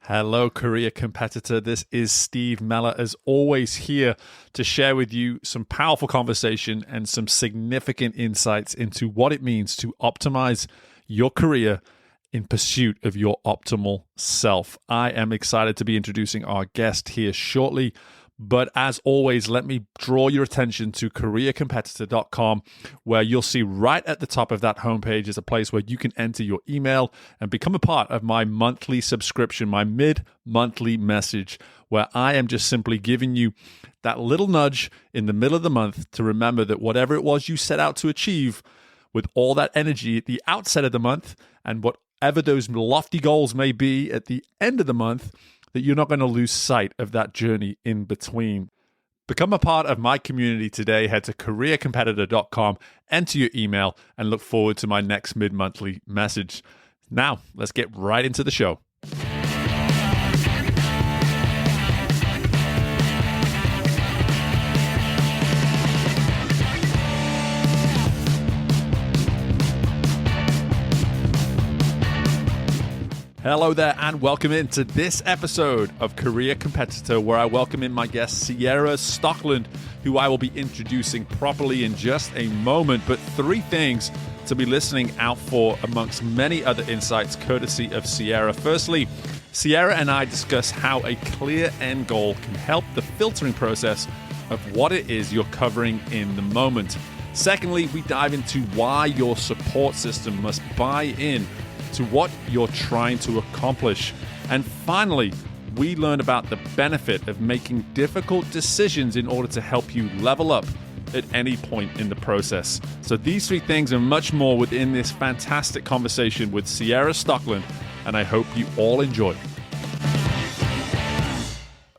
Hello, career competitor. This is Steve Mellor, as always, here to share with you some powerful conversation and some significant insights into what it means to optimize your career in pursuit of your optimal self. I am excited to be introducing our guest here shortly. But as always, let me draw your attention to careercompetitor.com, where you'll see right at the top of that homepage is a place where you can enter your email and become a part of my monthly subscription, my mid-monthly message, where I am just simply giving you that little nudge in the middle of the month to remember that whatever it was you set out to achieve with all that energy at the outset of the month and whatever those lofty goals may be at the end of the month, that you're not going to lose sight of that journey in between. Become a part of my community today. Head to careercompetitor.com, enter your email, and look forward to my next mid-monthly message. Now, let's get right into the show. Hello there, and welcome into this episode of Career Competitor, where I welcome in my guest, Sierra Stockland, who I will be introducing properly in just a moment. But three things to be listening out for amongst many other insights courtesy of Sierra. Firstly, Sierra and I discuss how a clear end goal can help the filtering process of what it is you're covering in the moment. Secondly, we dive into why your support system must buy in to what you're trying to accomplish. And finally, we learn about the benefit of making difficult decisions in order to help you level up at any point in the process. So these three things and much more within this fantastic conversation with Sierra Stockland, and I hope you all enjoy.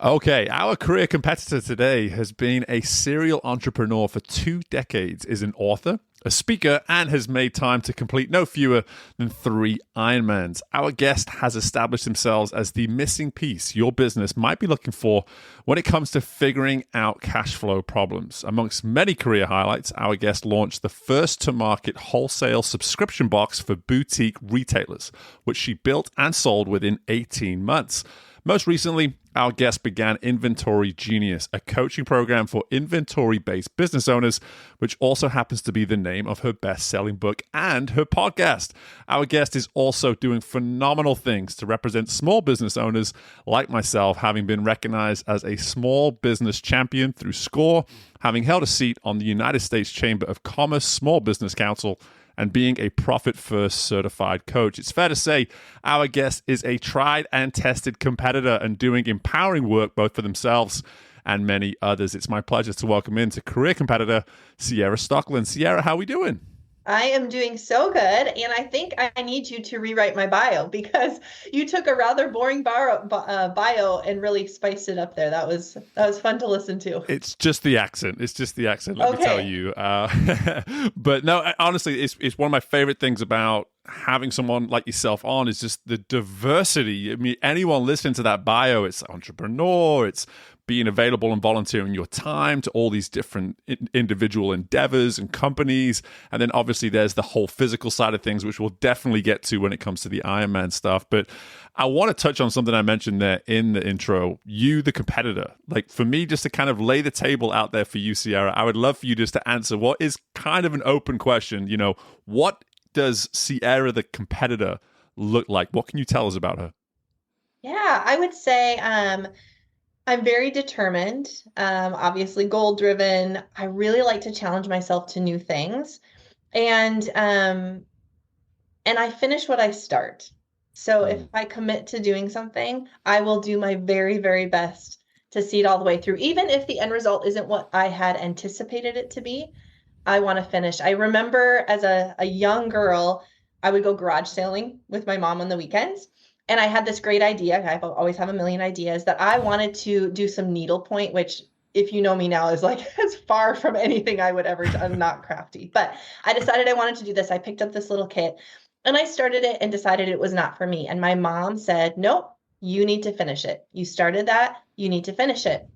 Okay, our career competitor today has been a serial entrepreneur for 2 decades, is an author, a speaker, and has made time to complete no fewer than 3 Ironmans. Our guest has established themselves as the missing piece your business might be looking for when it comes to figuring out cash flow problems. Amongst many career highlights, our guest launched the first to market wholesale subscription box for boutique retailers, which she built and sold within 18 months. Most recently, our guest began Inventory Genius, a coaching program for inventory-based business owners, which also happens to be the name of her best-selling book and her podcast. Our guest is also doing phenomenal things to represent small business owners like myself, having been recognized as a small business champion through SCORE, having held a seat on the United States Chamber of Commerce Small Business Council, and being a Profit First certified coach. It's fair to say our guest is a tried and tested competitor and doing empowering work both for themselves and many others. It's my pleasure to welcome in to career competitor Sierra Stockland. Sierra, how are we doing? I am doing so good, and I think I need you to rewrite my bio because you took a rather boring bio and really spiced it up there. That was fun to listen to. It's just the accent. Let me tell you. But no, honestly, it's one of my favorite things about having someone like yourself on is just the diversity. I mean, anyone listening to that bio, it's entrepreneur, it's being available and volunteering your time to all these different individual endeavors and companies. And then obviously there's the whole physical side of things, which we'll definitely get to when it comes to the Ironman stuff. But I want to touch on something I mentioned there in the intro, you, the competitor. Like for me, just to kind of lay the table out there for you, Sierra, I would love for you just to answer what is kind of an open question. You know, what does Sierra, the competitor, look like? What can you tell us about her? Yeah, I would say I'm very determined, obviously goal-driven. I really like to challenge myself to new things. And I finish what I start. So if I commit to doing something, I will do my very, very best to see it all the way through. Even if the end result isn't what I had anticipated it to be, I want to finish. I remember as a young girl, I would go garage sailing with my mom on the weekends. And I had this great idea. I always have a million ideas that I wanted to do some needlepoint, which if you know me now is like as far from anything I would ever do. I'm not crafty, but I decided I wanted to do this. I picked up this little kit and I started it and decided it was not for me. And my mom said, nope, you need to finish it. You started that, you need to finish it.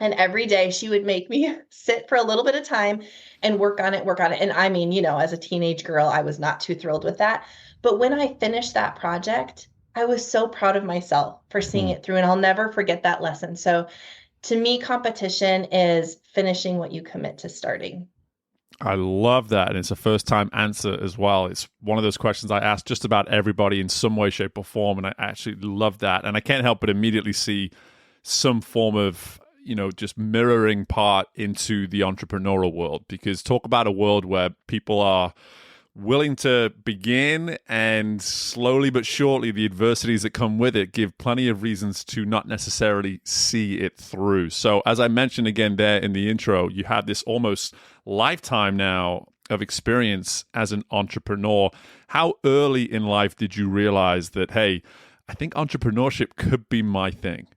And every day she would make me sit for a little bit of time and work on it. And I mean, you know, as a teenage girl, I was not too thrilled with that. But when I finished that project, I was so proud of myself for seeing Hmm. it through, and I'll never forget that lesson. So to me, competition is finishing what you commit to starting. I love that. And it's a first time answer as well. It's one of those questions I ask just about everybody in some way, shape, or form. And I actually love that. And I can't help but immediately see some form of, just mirroring part into the entrepreneurial world. Because talk about a world where people are willing to begin, and slowly but surely the adversities that come with it give plenty of reasons to not necessarily see it through. So as I mentioned again there in the intro, you have this almost lifetime now of experience as an entrepreneur. How early in life did you realize that, hey, I think entrepreneurship could be my thing?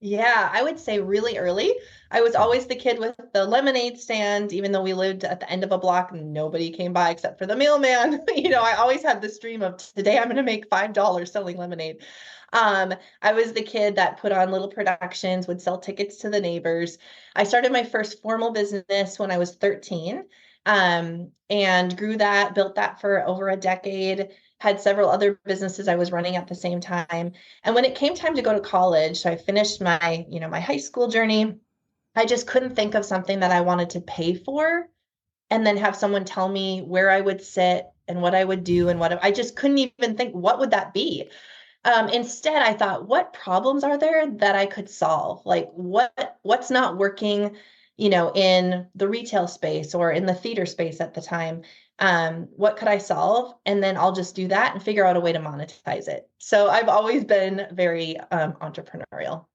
Yeah, I would say really early. I was always the kid with the lemonade stand, even though we lived at the end of a block and nobody came by except for the mailman. I always had this dream of today I'm going to make $5 selling lemonade. I was the kid that put on little productions, would sell tickets to the neighbors. I started my first formal business when I was 13, and grew that, built that for over a decade, had several other businesses I was running at the same time. And when it came time to go to college, so I finished my high school journey, I just couldn't think of something that I wanted to pay for and then have someone tell me where I would sit and what I would do and what I just couldn't even think what would that be. Instead, I thought, what problems are there that I could solve? Like what's not working, in the retail space or in the theater space at the time? What could I solve? And then I'll just do that and figure out a way to monetize it. So I've always been very entrepreneurial.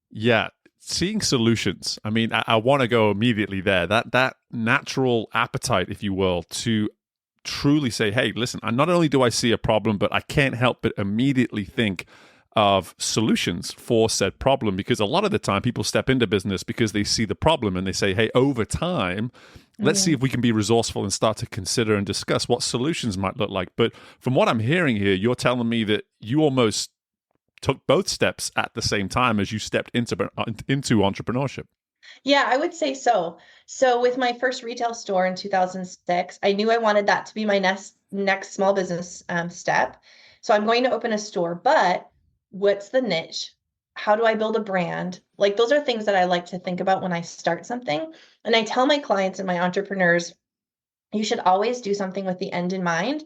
Yeah, seeing solutions. I mean, I want to go immediately there. That natural appetite, if you will, to truly say, "Hey, listen, not only do I see a problem, but I can't help but immediately think of solutions for said problem." Because a lot of the time, people step into business because they see the problem and they say, "Hey, over time, let's see Mhm. if we can be resourceful and start to consider and discuss what solutions might look like." But from what I'm hearing here, you're telling me that you almost took both steps at the same time as you stepped into entrepreneurship. Yeah, I would say so. So with my first retail store in 2006, I knew I wanted that to be my next small business step. So I'm going to open a store, but what's the niche? How do I build a brand? Like those are things that I like to think about when I start something. And I tell my clients and my entrepreneurs, you should always do something with the end in mind.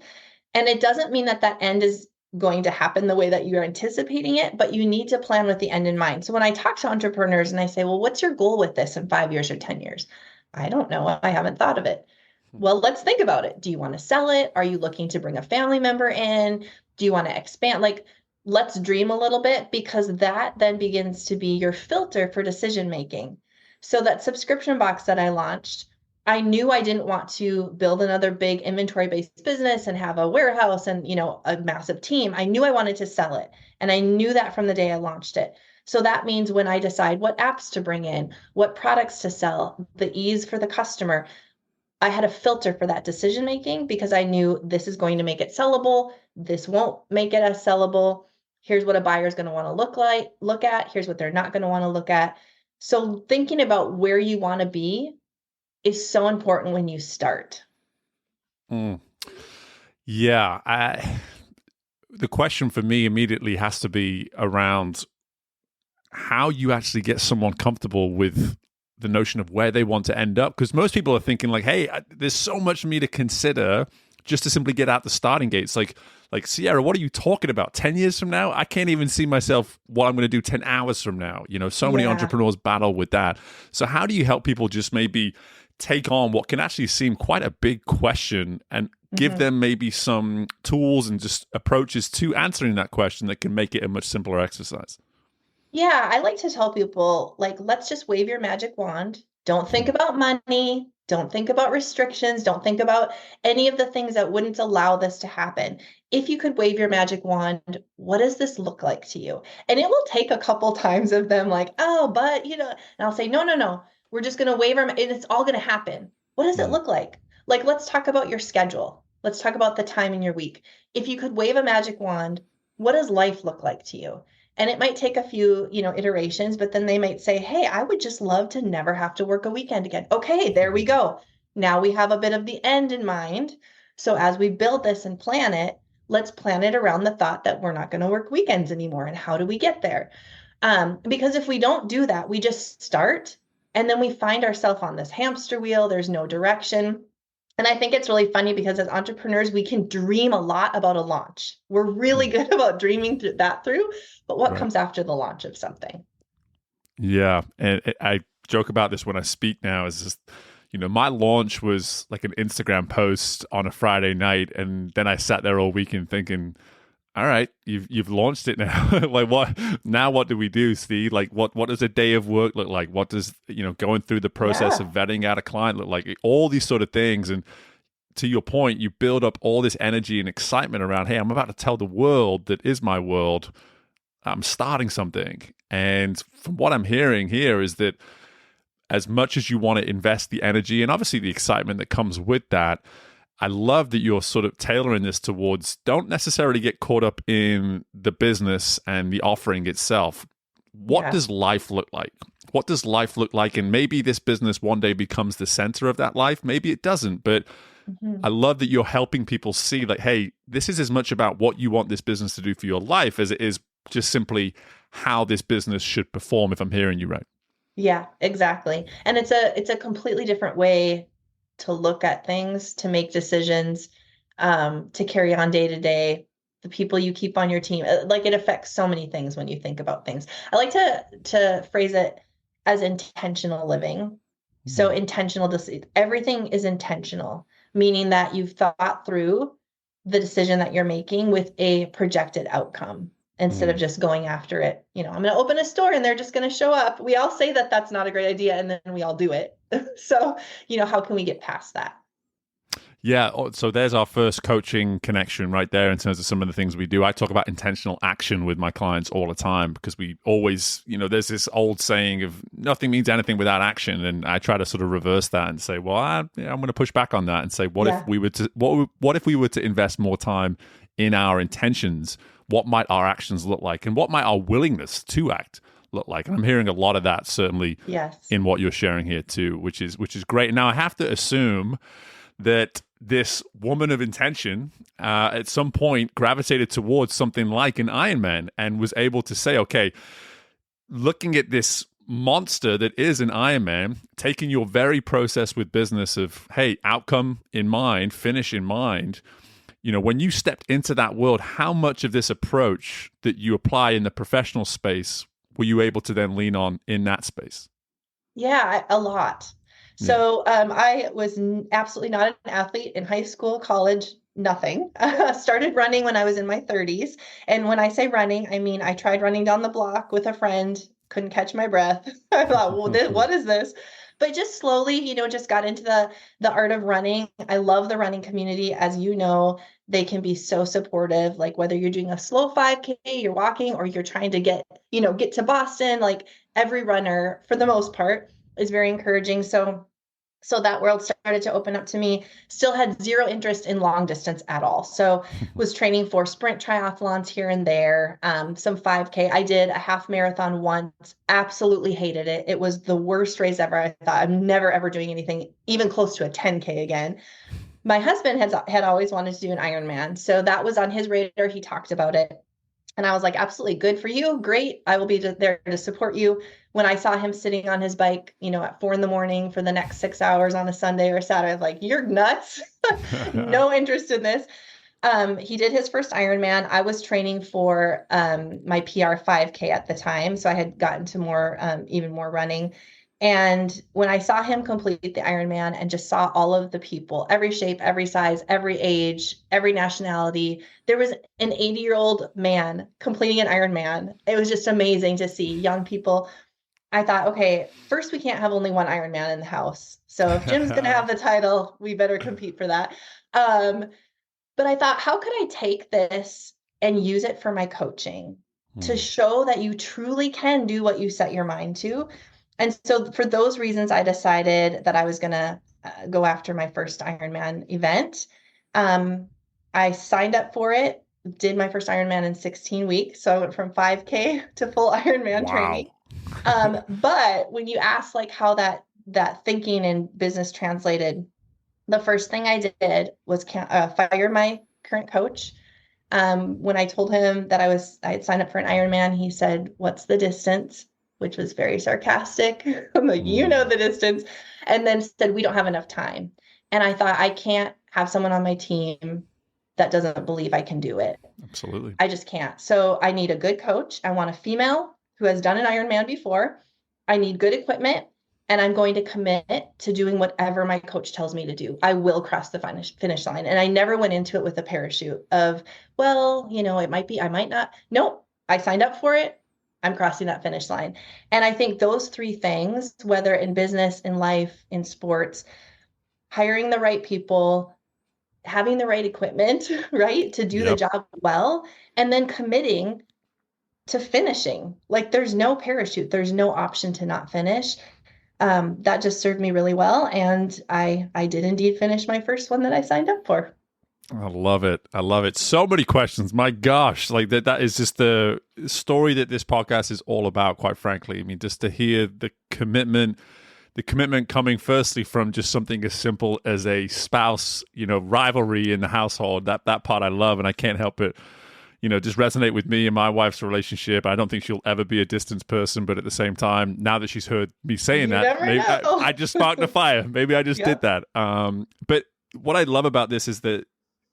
And it doesn't mean that that end is going to happen the way that you're anticipating it, but you need to plan with the end in mind. So when I talk to entrepreneurs and I say, well, what's your goal with this in 5 years or 10 years? I don't know. I haven't thought of it. Well, let's think about it. Do you want to sell it? Are you looking to bring a family member in? Do you want to expand? Like, let's dream a little bit because that then begins to be your filter for decision making. So that subscription box that I launched, I knew I didn't want to build another big inventory based business and have a warehouse and, a massive team. I knew I wanted to sell it. And I knew that from the day I launched it. So that means when I decide what apps to bring in, what products to sell, the ease for the customer, I had a filter for that decision making because I knew this is going to make it sellable. This won't make it as sellable. Here's what a buyer is going to want to look at. Here's what they're not going to want to look at. So thinking about where you want to be is so important when you start. Mm. Yeah, the question for me immediately has to be around how you actually get someone comfortable with the notion of where they want to end up. Because most people are thinking like, hey, there's so much for me to consider just to simply get out the starting gates. Like Sierra, what are you talking about? 10 years from now? I can't even see myself what I'm going to do 10 hours from now. So many Yeah. entrepreneurs battle with that. So how do you help people just maybe take on what can actually seem quite a big question and give Mhm. them maybe some tools and just approaches to answering that question that can make it a much simpler exercise? Yeah, I like to tell people, like, let's just wave your magic wand. Don't think Hmm. about money. Don't think about restrictions. Don't think about any of the things that wouldn't allow this to happen. If you could wave your magic wand, what does this look like to you? And it will take a couple times of them, like, oh, but, and I'll say, no, no, no. We're just going to wave our, and it's all going to happen. What does it Mm. look like? Like, let's talk about your schedule. Let's talk about the time in your week. If you could wave a magic wand, what does life look like to you? And it might take a few, iterations, but then they might say, hey, I would just love to never have to work a weekend again. Okay, there we go. Now we have a bit of the end in mind. So as we build this and plan it, let's plan it around the thought that we're not going to work weekends anymore. And how do we get there? Because if we don't do that, we just start and then we find ourselves on this hamster wheel. There's no direction. And I think it's really funny because as entrepreneurs, we can dream a lot about a launch. We're really good about dreaming that through, but what Right. comes after the launch of something? Yeah. And I joke about this when I speak now is just, my launch was like an Instagram post on a Friday night. And then I sat there all weekend thinking, all right, you've launched it now. Like what do we do, Steve? Like what does a day of work look like? What does, going through the process Yeah. of vetting out a client look like? All these sort of things. And to your point, you build up all this energy and excitement around, hey, I'm about to tell the world that is my world, I'm starting something. And from what I'm hearing here is that as much as you want to invest the energy and obviously the excitement that comes with that, I love that you're sort of tailoring this towards don't necessarily get caught up in the business and the offering itself. What Yeah. does life look like? What does life look like? And maybe this business one day becomes the center of that life. Maybe it doesn't. But Mhm. I love that you're helping people see like, hey, this is as much about what you want this business to do for your life as it is just simply how this business should perform, if I'm hearing you right. Yeah, exactly. And it's a completely different way to look at things, to make decisions, to carry on day to day, the people you keep on your team. Like it affects so many things when you think about things. I like to phrase it as intentional living. So intentional, everything is intentional, meaning that you've thought through the decision that you're making with a projected outcome instead of Mm. just going after it. I'm going to open a store and they're just going to show up. We all say that that's not a great idea and then we all do it. So, how can we get past that? Yeah, so there's our first coaching connection right there in terms of some of the things we do. I talk about intentional action with my clients all the time because we always, there's this old saying of nothing means anything without action, and I try to sort of reverse that and say, well, I'm going to push back on that and say, what Yeah. if we were to what if we were to invest more time in our intentions? What might our actions look like, and what might our willingness to act look like? And I'm hearing a lot of that certainly Yes. in what you're sharing here too, which is great. Now I have to assume that this woman of intention at some point gravitated towards something like an Ironman and was able to say, okay, looking at this monster that is an Ironman, taking your very process with business of, hey, outcome in mind, finish in mind, when you stepped into that world, how much of this approach that you apply in the professional space were you able to then lean on in that space? Yeah, a lot. Yeah. So I was absolutely not an athlete in high school, college, nothing. Started running when I was in my 30s. And when I say running, I mean I tried running down the block with a friend, couldn't catch my breath. I thought, well, what is this? But just slowly, just got into the art of running. I love the running community. As you know, they can be so supportive. Like whether you're doing a slow 5K, you're walking, or you're trying to get to Boston, like every runner, for the most part, is very encouraging. So that world started to open up to me. Still had zero interest in long distance at all. So was training for sprint triathlons here and there, some 5K. I did a half marathon once, absolutely hated it. It was the worst race ever. I thought I'm never, ever doing anything even close to a 10K again. My husband had always wanted to do an Ironman. So that was on his radar. He talked about it. And I was like, absolutely, good for you. Great. I will be there to support you. When I saw him sitting on his bike, at 4 a.m. for the next 6 hours on a Sunday or Saturday, I was like, you're nuts. No interest in this. He did his first Ironman. I was training for my PR 5K at the time. So I had gotten to even more running. And when I saw him complete the Ironman and just saw all of the people, every shape, every size, every age, every nationality, there was an 80-year-old man completing an Ironman. It was just amazing to see young people. I thought, okay, first, we can't have only one Ironman in the house. So if Jim's going to have the title, we better compete for that. But I thought, how could I take this and use it for my coaching to show that you truly can do what you set your mind to? And so for those reasons, I decided that I was going to go after my first Ironman event. I signed up for it, did my first Ironman in 16 weeks. So I went from 5K to full Ironman training. Wow. But when you ask like how that thinking and business translated, the first thing I did was fire my current coach. When I told him that I had signed up for an Ironman, he said, "What's the distance?" Which was very sarcastic. I'm like, "You know Mm, the distance." And then said, "We don't have enough time." And I thought, I can't have someone on my team that doesn't believe I can do it. absolutely. I just can't. So I need a good coach. I want a female who has done an Ironman before. I need good equipment, and I'm going to commit to doing whatever my coach tells me to do. I will cross the finish line. And I never went into it with a parachute of, well, it might be, I might not. Nope. I signed up for it. I'm crossing that finish line. And I think those three things, whether in business, in life, in sports, hiring the right people, having the right equipment, right, to do the Yep. job well, and then committing to finishing. Like there's no parachute, there's no option to not finish. That just served me really well, and I did indeed finish my first one that I signed up for. I love it. I love it. So many questions. My gosh. Like that is just the story that this podcast is all about, quite frankly. I mean, just to hear the commitment coming firstly from just something as simple as a spouse, rivalry in the household. That part I love, and I can't help it. Just resonate with me and my wife's relationship. I don't think she'll ever be a distance person, but at the same time, now that she's heard me saying You that, never maybe know. I just sparked a fire. Maybe I just did Yep. that. But what I love about this is that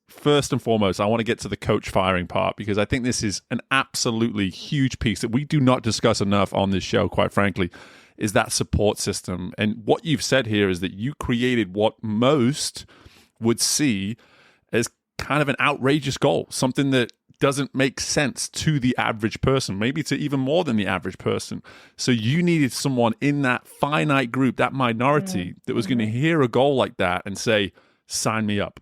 first and foremost, I want to get to the coach firing part, because I think this is an absolutely huge piece that we do not discuss enough on this show, quite frankly, is that support system. And what you've said here is that you created what most would see as kind of an outrageous goal, something that doesn't make sense to the average person, maybe to even more than the average person. So you needed someone in that finite group, that minority, that was going to hear a goal like that and say, sign me up.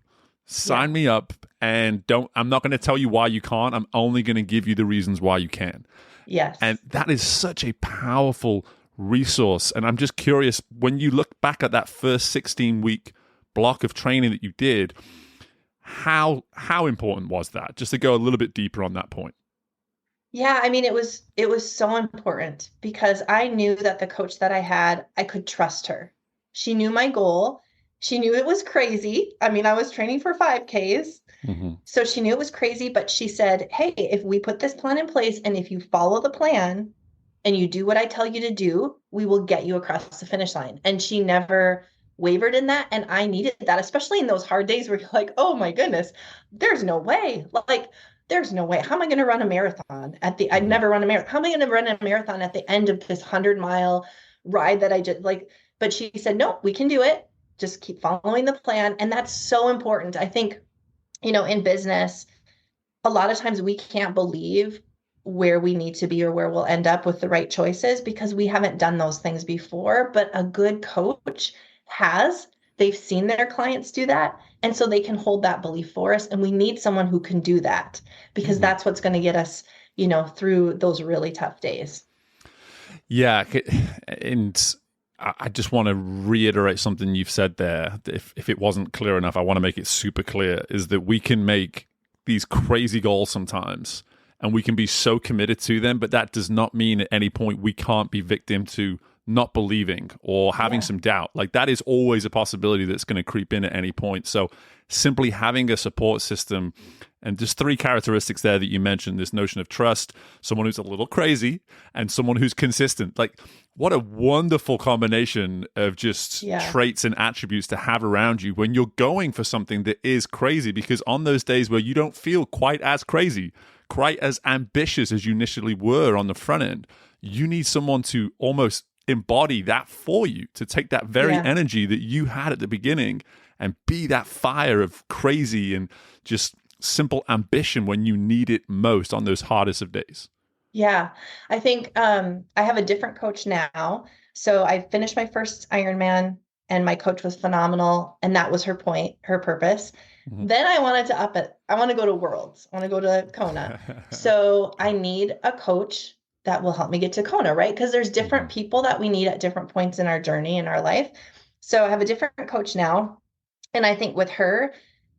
Sign me up, and I'm not going to tell you why you can't. I'm only going to give you the reasons why you can. Yes. And that is such a powerful resource. And I'm just curious, when you look back at that first 16-week block of training that you did, how important was that? Just to go a little bit deeper on that point. Yeah, I mean, it was so important because I knew that the coach that I had, I could trust her. She knew my goal. She knew it was crazy. I mean, I was training for 5Ks. Mm-hmm. So she knew it was crazy, but she said, "Hey, if we put this plan in place and if you follow the plan and you do what I tell you to do, we will get you across the finish line." And she never wavered in that. And I needed that, especially in those hard days where you're like, "Oh my goodness, there's no way." Like, there's no way. How am I going to run a marathon I'd Mm-hmm. never run a marathon. How am I going to run a marathon at the end of this 100-mile ride that I just like? But she said, "No, we can do it. Just keep following the plan." And that's so important. I think, in business, a lot of times we can't believe where we need to be or where we'll end up with the right choices because we haven't done those things before. But a good coach has, they've seen their clients do that. And so they can hold that belief for us. And we need someone who can do that because Mm-hmm. that's what's going to get us, through those really tough days. Yeah, and I just want to reiterate something you've said there. If it wasn't clear enough, I want to make it super clear, is that we can make these crazy goals sometimes and we can be so committed to them, but that does not mean at any point we can't be victim to not believing or having Yeah. some doubt. Like that is always a possibility that's going to creep in at any point. So simply having a support system, and just three characteristics there that you mentioned, this notion of trust, someone who's a little crazy, and someone who's consistent. Like what a wonderful combination of just Yeah. traits and attributes to have around you when you're going for something that is crazy. Because on those days where you don't feel quite as crazy, quite as ambitious as you initially were on the front end, you need someone to almost embody that for you, to take that very Yeah. energy that you had at the beginning and be that fire of crazy and just simple ambition when you need it most on those hardest of days. Yeah, I think I have a different coach now. So I finished my first Ironman and my coach was phenomenal. And that was her point, her purpose. Mhm. Then I wanted to up it. I want to go to Worlds. I want to go to Kona. So I need a coach that will help me get to Kona, right? Because there's different Mhm. people that we need at different points in our journey in our life. So I have a different coach now. And I think with her,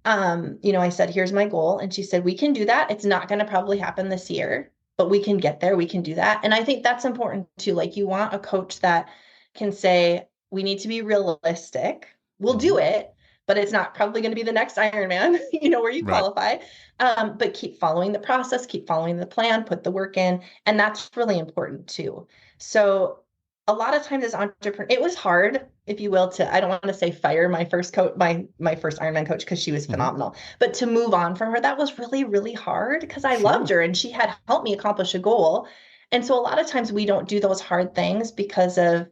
I said, "Here's my goal." And she said, "We can do that. It's not going to probably happen this year, but we can get there. We can do that." And I think that's important too. Like you want a coach that can say, "We need to be realistic. We'll Mhm. do it, but it's not probably going to be the next Ironman, where you Right. qualify. But keep following the process, keep following the plan, put the work in. And that's really important too. So a lot of times as entrepreneur, it was hard, if you will, I don't want to say fire my first coach, my first Ironman coach, because she was Hmm. phenomenal, but to move on from her, that was really, really hard because I loved Sure. her and she had helped me accomplish a goal. And so a lot of times we don't do those hard things because of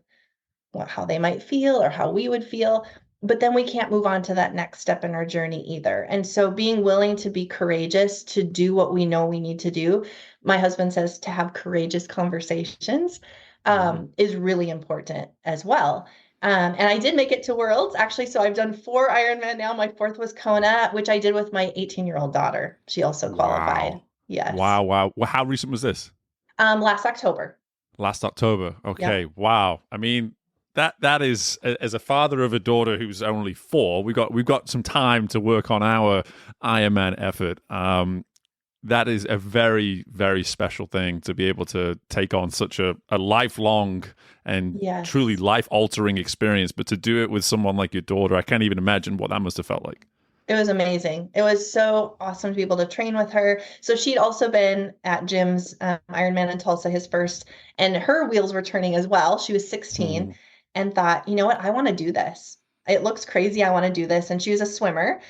how they might feel or how we would feel, but then we can't move on to that next step in our journey either. And so being willing to be courageous to do what we know we need to do, my husband says to have courageous conversations, Hmm. is really important as well. And I did make it to Worlds actually. So I've done 4 Ironman now. My fourth was Kona, which I did with my 18-year-old daughter. She also qualified. Wow. Yes. Wow. Wow. Well, how recent was this? Last October. Last October. Yep. Okay. Wow. I mean, that is, as a father of a daughter who's only 4, we've got some time to work on our Ironman effort. That is a very, very special thing to be able to take on such a lifelong and truly Yes. life altering experience, but to do it with someone like your daughter, I can't even imagine what that must have felt like. It was amazing. It was so awesome to be able to train with her. So she'd also been at Jim's Ironman in Tulsa, his first, and her wheels were turning as well. She was 16 Mm. and thought, you know what, I want to do this. It looks crazy. I want to do this. And she was a swimmer.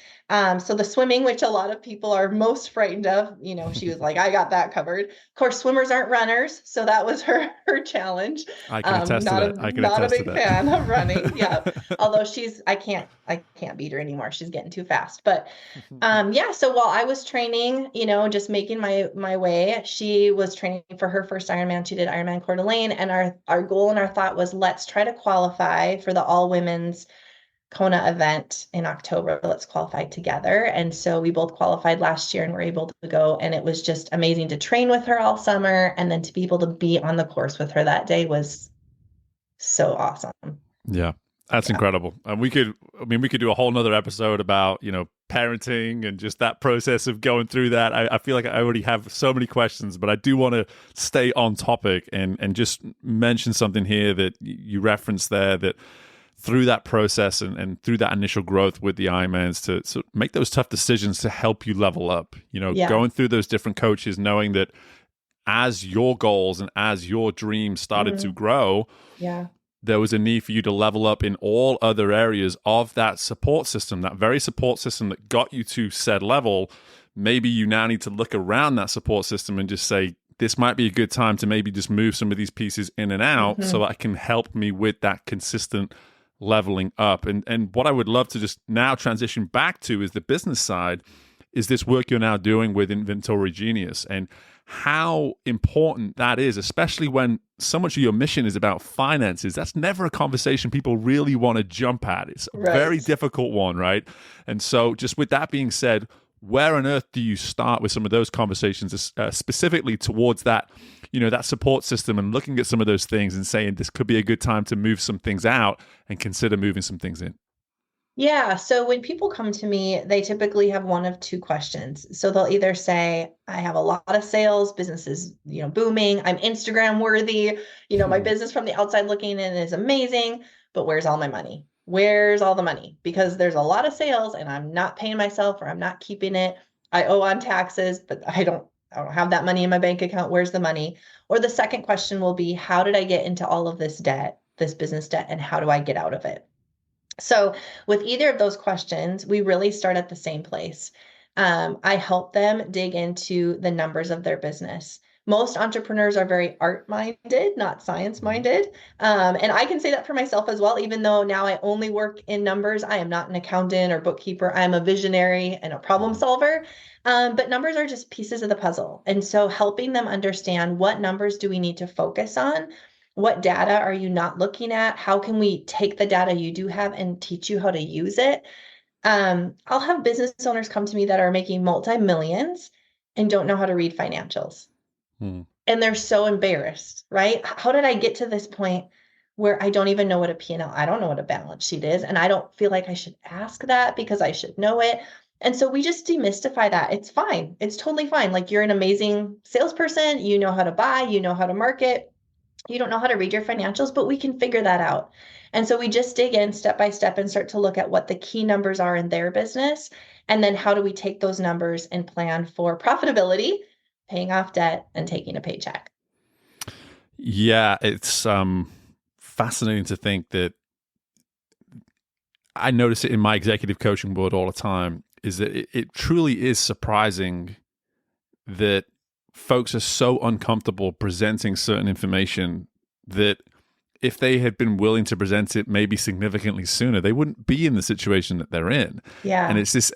So the swimming, which a lot of people are most frightened of, she was like, I got that covered. Of course, swimmers aren't runners, so that was her challenge. I can attest to Not that. a I can not a attest to big that. fan of running. Yeah. Although I can't beat her anymore. She's getting too fast. But yeah, so while I was training, just making my way, she was training for her first Ironman. She did Ironman Coeur d'Alene, and our goal and our thought was, let's try to qualify for the all women's Kona event in October. Let's qualify together. And so we both qualified last year and were able to go. And it was just amazing to train with her all summer, and then to be able to be on the course with her that day was so awesome. Yeah, that's Yeah. incredible. And we could do a whole nother episode about, parenting and just that process of going through that. I feel like I already have so many questions, but I do want to stay on topic and just mention something here that you referenced there, that through that process and through that initial growth with the Ironmans to make those tough decisions to help you level up, Yeah. going through those different coaches, knowing that as your goals and as your dreams started to Mhm. grow, Yeah. there was a need for you to level up in all other areas of that support system, that very support system that got you to said level. Maybe you now need to look around that support system and just say, this might be a good time to maybe just move some of these pieces in and out so Hmm. that I can help me with that consistent leveling up. And what I would love to just now transition back to is the business side, is this work you're now doing with Inventory Genius, and how important that is, especially when so much of your mission is about finances. That's never a conversation people really want to jump at. It's a very Right. difficult one, right? And so, just with that being said, where on earth do you start with some of those conversations, specifically towards that, that support system, and looking at some of those things and saying this could be a good time to move some things out and consider moving some things in? Yeah. So when people come to me, they typically have one of two questions. So they'll either say, I have a lot of sales, business is, booming, I'm Instagram worthy, my business from the outside looking in is amazing, but where's all my money? Where's all the money? Because there's a lot of sales and I'm not paying myself, or I'm not keeping it. I owe on taxes, but I don't have that money in my bank account. Where's the money? Or the second question will be, how did I get into all of this debt, this business debt, and how do I get out of it? So, with either of those questions, we really start at the same place. I help them dig into the numbers of their business. Most entrepreneurs are very art minded, not science Mhm. minded. And I can say that for myself as well, even though now I only work in numbers. I am not an accountant or bookkeeper. I'm a visionary and a problem Mhm. solver. But numbers are just pieces of the puzzle. And so, helping them understand, what numbers do we need to focus on? What data are you not looking at? How can we take the data you do have and teach you how to use it? I'll have business owners come to me that are making multi-millions and don't know how to read financials. Mhm. And they're so embarrassed, right? How did I get to this point where I don't even know what a P&L, I don't know what a balance sheet is, and I don't feel like I should ask that because I should know it. And so we just demystify that. It's fine. It's totally fine. Like, you're an amazing salesperson, you know how to buy, you know how to market, You don't know how to read your financials, but we can figure that out. And so we just dig in step by step and start to look at what the key numbers are in their business. And then how do we take those numbers and plan for profitability, paying off debt, and taking a paycheck? Yeah, it's fascinating to think that I notice it in my executive coaching world all the time, is that it truly is surprising that folks are so uncomfortable presenting certain information that if they had been willing to present it maybe significantly sooner, they wouldn't be in the situation that they're in. And Yeah. it's this,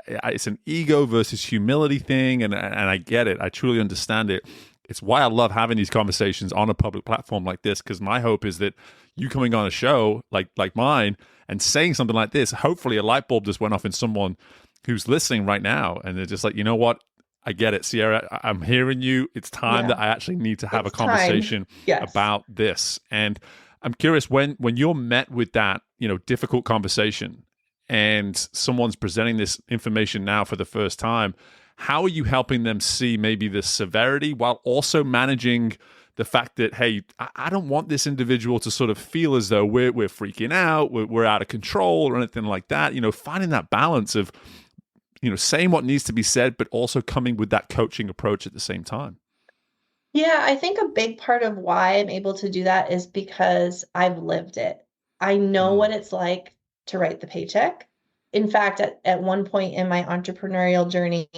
it's an ego versus humility thing. And I get it. I truly understand it. It's why I love having these conversations on a public platform like this, because my hope is that you coming on a show like mine and saying something like this, hopefully a light bulb just went off in someone who's listening right now. And they're just like, you know what? I get it, Sierra. I'm hearing you. It's time that Yeah. I actually need to have a It's time. conversation Yes. about this. And I'm curious, when you're met with that, difficult conversation and someone's presenting this information now for the first time, how are you helping them see maybe the severity while also managing the fact that, hey, I don't want this individual to sort of feel as though we're freaking out, we're out of control or anything like that. Finding that balance of saying what needs to be said, but also coming with that coaching approach at the same time. Yeah, I think a big part of why I'm able to do that is because I've lived it. I know Mm. what it's like to write the paycheck. In fact, at one point in my entrepreneurial journey,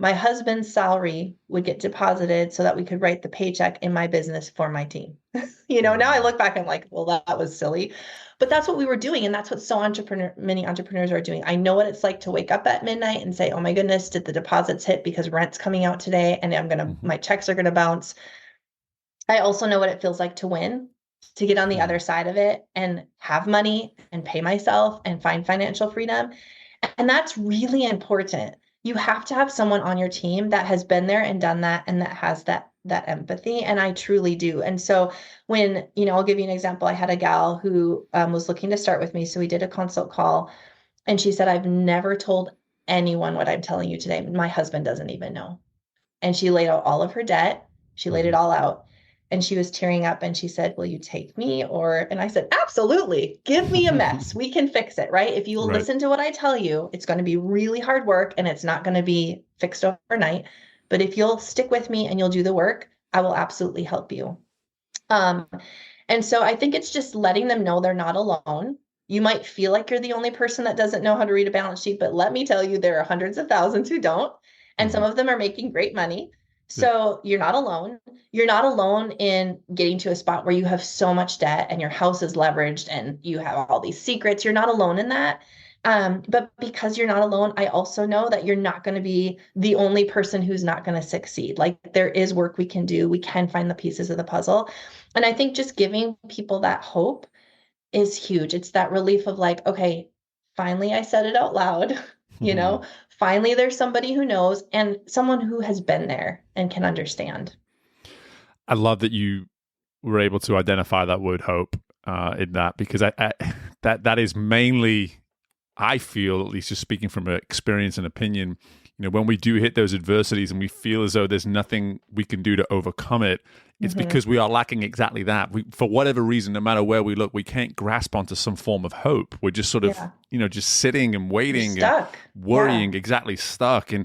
my husband's salary would get deposited so that we could write the paycheck in my business for my team. Now I Mm. look back, I'm like, well, that was silly. But that's what we were doing. And that's what many entrepreneurs are doing. I know what it's like to wake up at midnight and say, oh my goodness, did the deposits hit because rent's coming out today and Mhm. my checks are gonna bounce. I also know what it feels like to win, to get on the Mm. other side of it and have money and pay myself and find financial freedom. And that's really important. You have to have someone on your team that has been there and done that and that has that empathy. And I truly do. And so I'll give you an example. I had a gal who was looking to start with me. So we did a consult call and she said, I've never told anyone what I'm telling you today. My husband doesn't even know. And she laid out all of her debt. She laid it Mhm. all out. And she was tearing up and she said, will you take me? And I said, absolutely. Give me a mess. We can fix it, right? If you will Right. listen to what I tell you, it's going to be really hard work and it's not going to be fixed overnight. But if you'll stick with me and you'll do the work, I will absolutely help you. Um, and so I think it's just letting them know they're not alone. You might feel like you're the only person that doesn't know how to read a balance sheet, but let me tell you, there are hundreds of thousands who don't, and some Mhm. of them are making great money. Yeah. So you're not alone. You're not alone in getting to a spot where you have so much debt and your house is leveraged and you have all these secrets. You're not alone in that. But because you're not alone, I also know that you're not going to be the only person who's not going to succeed. Like there is work we can do. We can find the pieces of the puzzle. And I think just giving people that hope is huge. It's that relief of like, okay, finally I said it out loud, you Mhm. know, finally there's somebody who knows and someone who has been there and can understand. I love that you were able to identify that word hope in that, because that is mainly, I feel, at least just speaking from experience and opinion, when we do hit those adversities and we feel as though there's nothing we can do to overcome it, it's Hmm. because we are lacking exactly that. For whatever reason, no matter where we look, we can't grasp onto some form of hope. We're just sort of, Yeah. just sitting and You're waiting and stuck. Yeah. worrying, exactly stuck. And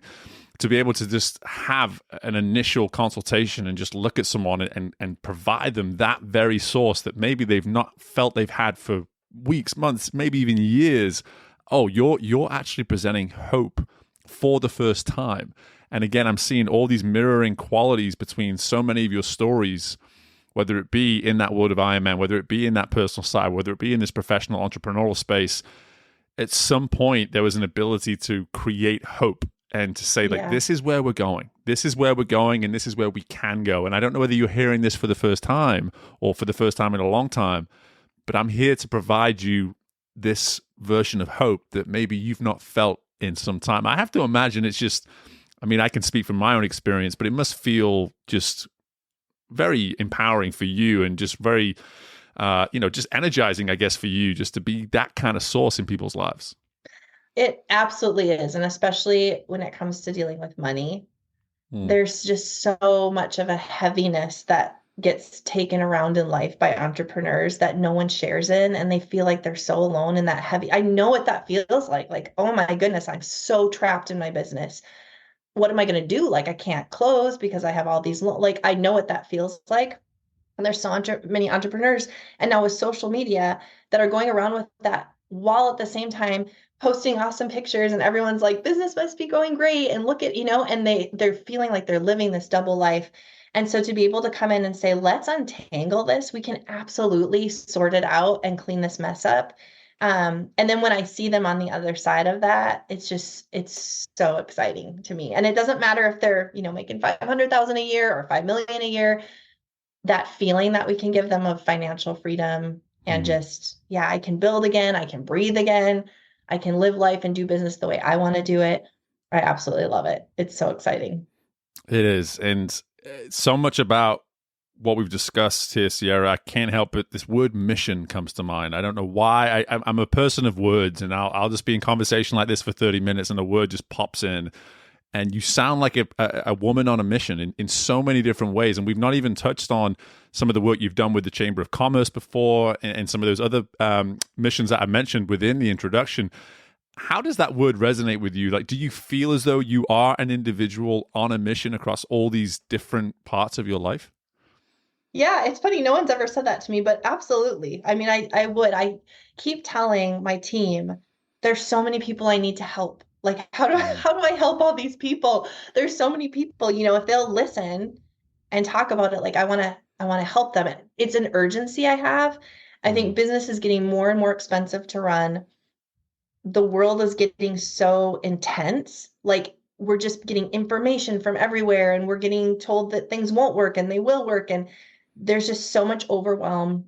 to be able to just have an initial consultation and just look at someone and provide them that very source that maybe they've not felt they've had for weeks, months, maybe even years. Oh, you're actually presenting hope for the first time. And again, I'm seeing all these mirroring qualities between so many of your stories, whether it be in that world of Ironman, whether it be in that personal side, whether it be in this professional entrepreneurial space. At some point, there was an ability to create hope and to say, like, Yeah. this is where we're going. This is where we're going, and this is where we can go. And I don't know whether you're hearing this for the first time or for the first time in a long time, but I'm here to provide you this version of hope that maybe you've not felt in some time. I have to imagine it's just, I mean, I can speak from my own experience, but it must feel just very empowering for you and just very, just energizing, I guess, for you just to be that kind of source in people's lives. It absolutely is. And especially when it comes to dealing with money, Mm. there's just so much of a heaviness that gets taken around in life by entrepreneurs that no one shares in, and they feel like they're so alone in that heavy. I know what that feels like. Like, oh my goodness, I'm so trapped in my business. What am I going to do? Like, I can't close because I have all these, like, I know what that feels like. And there's so many entrepreneurs, and now with social media, that are going around with that while at the same time posting awesome pictures, and everyone's like, business must be going great, and look at, and they're feeling like they're living this double life. And so to be able to come in and say, let's untangle this, we can absolutely sort it out and clean this mess up. And then when I see them on the other side of that, it's so exciting to me. And it doesn't matter if they're, making 500,000 a year or 5 million a year. That feeling that we can give them of financial freedom and just, yeah, I can build again, I can breathe again, I can live life and do business the way I want to do it. I absolutely love it. It's so exciting. It is. And so much about what we've discussed here, Sierra, I can't help it. This word mission comes to mind. I don't know why. I'm a person of words, and I'll just be in conversation like this for 30 minutes and a word just pops in. And you sound like a woman on a mission in so many different ways. And we've not even touched on some of the work you've done with the Chamber of Commerce before, and some of those other missions that I mentioned within the introduction. How does that word resonate with you? Like, do you feel as though you are an individual on a mission across all these different parts of your life? Yeah, it's funny. No one's ever said that to me, but absolutely. I mean, I keep telling my team, there's so many people I need to help. Like, how do I help all these people? There's so many people, if they'll listen and talk about it, like I want to help them. It's an urgency I have. I think business is getting more and more expensive to run. The world is getting so intense. Like, we're just getting information from everywhere, and we're getting told that things won't work and they will work. And there's just so much overwhelm.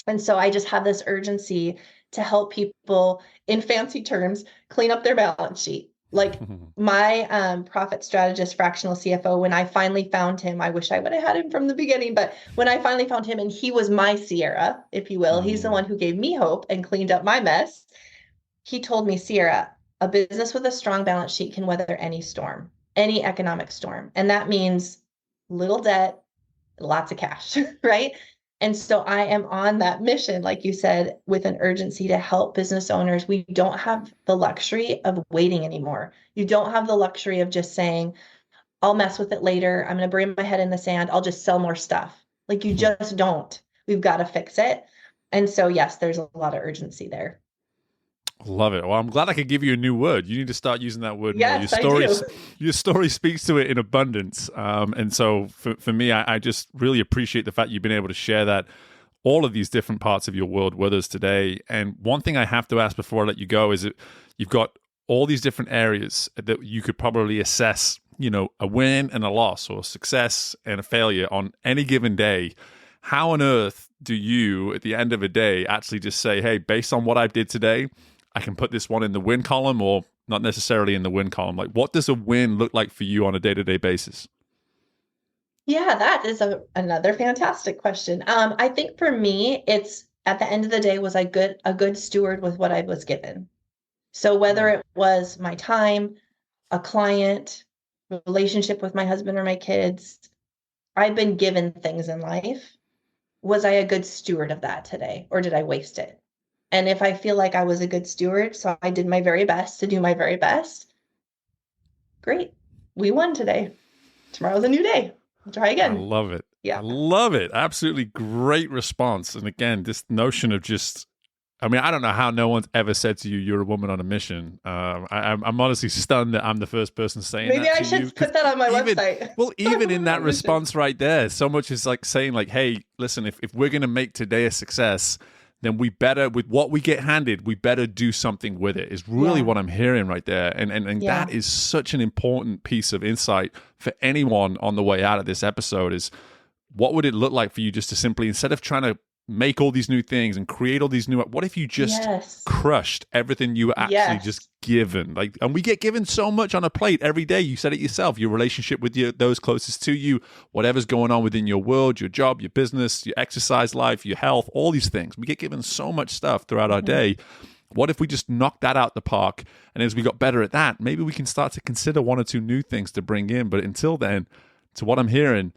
And so I just have this urgency to help people, in fancy terms, clean up their balance sheet. Like my profit strategist, fractional CFO, when I finally found him, I wish I would have had him from the beginning, but when I finally found him, and he was my Sierra, if you will, he's the one who gave me hope and cleaned up my mess. He told me, Sierra, a business with a strong balance sheet can weather any storm, any economic storm. And that means little debt, lots of cash, right? And so I am on that mission, like you said, with an urgency to help business owners. We don't have the luxury of waiting anymore. You don't have the luxury of just saying, I'll mess with it later. I'm going to bury my head in the sand. I'll just sell more stuff. Like, you just don't. We've got to fix it. And so, yes, there's a lot of urgency there. Love it. Well, I'm glad I could give you a new word. You need to start using that word more. Yes, I do. Your story speaks to it in abundance. And so for me, I just really appreciate the fact you've been able to share that, all of these different parts of your world with us today. And one thing I have to ask before I let you go is that you've got all these different areas that you could probably assess, a win and a loss, or success and a failure on any given day. How on earth do you, at the end of a day, actually just say, hey, based on what I did today, I can put this one in the win column, or not necessarily in the win column? Like, what does a win look like for you on a day-to-day basis? Yeah, that is another fantastic question. I think for me, it's at the end of the day, was I a good steward with what I was given? So whether it was my time, a client, relationship with my husband or my kids, I've been given things in life. Was I a good steward of that today, or did I waste it? And if I feel like I was a good steward, so I did my very best to do my very best, great. We won today. Tomorrow's a new day. We'll try again. I love it. Yeah. I love it. Absolutely great response. And again, this notion of just, I mean, I don't know how no one's ever said to you, you're a woman on a mission. I'm honestly stunned that I'm the first person saying Maybe that I should put that on my website. Well, even in that response right there, so much is like saying like, hey, listen, if we're going to make today a success, then we better, with what we get handed, we better do something with it, is really what I'm hearing right there. And that is such an important piece of insight for anyone on the way out of this episode. Is what would it look like for you just to simply, instead of trying to make all these new things and create all these new, what if you just crushed everything you were actually just given? Like, and we get given so much on a plate every day. You said it yourself, your relationship with those closest to you, whatever's going on within your world, your job, your business, your exercise life, your health, all these things. We get given so much stuff throughout our day. What if we just knocked that out the park? And as we got better at that, maybe we can start to consider one or two new things to bring in. But until then, to what I'm hearing,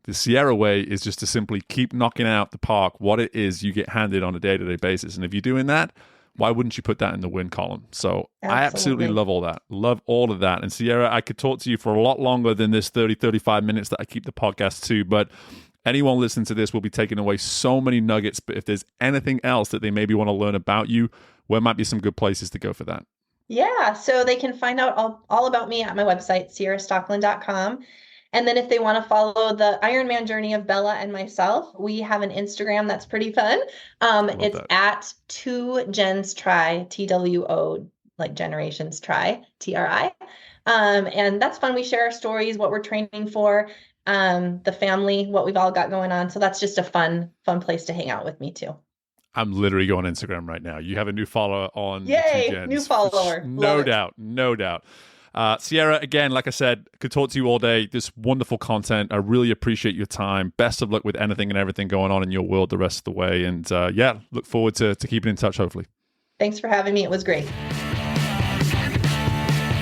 The Sierra way is just to simply keep knocking out the park what it is you get handed on a day-to-day basis. And if you're doing that, why wouldn't you put that in the win column? So I absolutely love all that. Love all of that. And Sierra, I could talk to you for a lot longer than this 30, 35 minutes that I keep the podcast to, but anyone listening to this will be taking away so many nuggets. But if there's anything else that they maybe want to learn about you, where might be some good places to go for that? Yeah, so they can find out all about me at my website, sierrastocklin.com. And then if they want to follow the Ironman journey of Bella and myself, we have an Instagram that's pretty fun. It's at 2genstry, TWO, like generations try, TRI. And that's fun. We share our stories, what we're training for, the family, what we've all got going on. So that's just a fun place to hang out with me too. I'm literally going on Instagram right now. You have a new follower on Yay, the 2gens. New follower. No doubt. Sierra, again, like I said, could talk to you all day. This wonderful content. I really appreciate your time. Best of luck with anything and everything going on in your world the rest of the way. And look forward to keeping in touch, hopefully. Thanks for having me. It was great.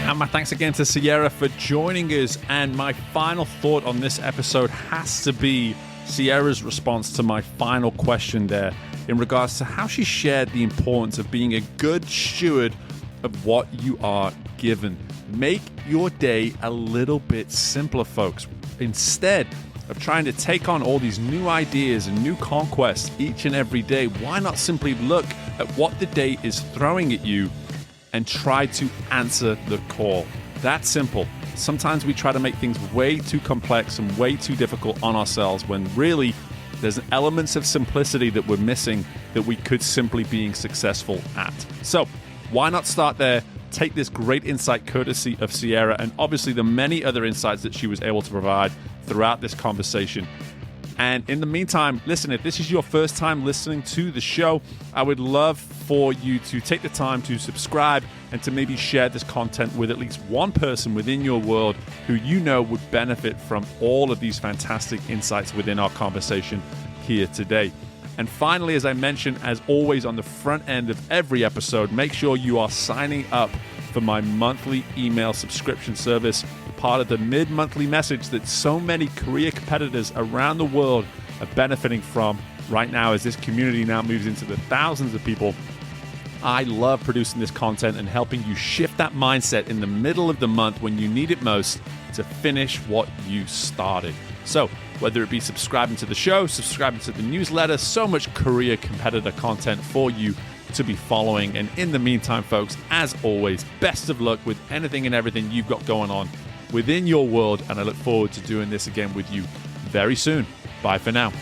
And my thanks again to Sierra for joining us. And my final thought on this episode has to be Sierra's response to my final question there in regards to how she shared the importance of being a good steward of what you are given. Make your day a little bit simpler, folks. Instead of trying to take on all these new ideas and new conquests each and every day, why not simply look at what the day is throwing at you and try to answer the call? That simple. Sometimes we try to make things way too complex and way too difficult on ourselves when really there's elements of simplicity that we're missing that we could simply being successful at. So why not start there? Take this great insight courtesy of Sierra and obviously the many other insights that she was able to provide throughout this conversation. And in the meantime, listen, if this is your first time listening to the show, I would love for you to take the time to subscribe and to maybe share this content with at least one person within your world who you know would benefit from all of these fantastic insights within our conversation here today. And finally, as I mentioned, as always on the front end of every episode, make sure you are signing up for my monthly email subscription service, part of the mid-monthly message that so many career competitors around the world are benefiting from right now as this community now moves into the thousands of people. I love producing this content and helping you shift that mindset in the middle of the month when you need it most to finish what you started. So whether it be subscribing to the show, subscribing to the newsletter, so much career competitor content for you to be following. And in the meantime, folks, as always, best of luck with anything and everything you've got going on within your world. And I look forward to doing this again with you very soon. Bye for now.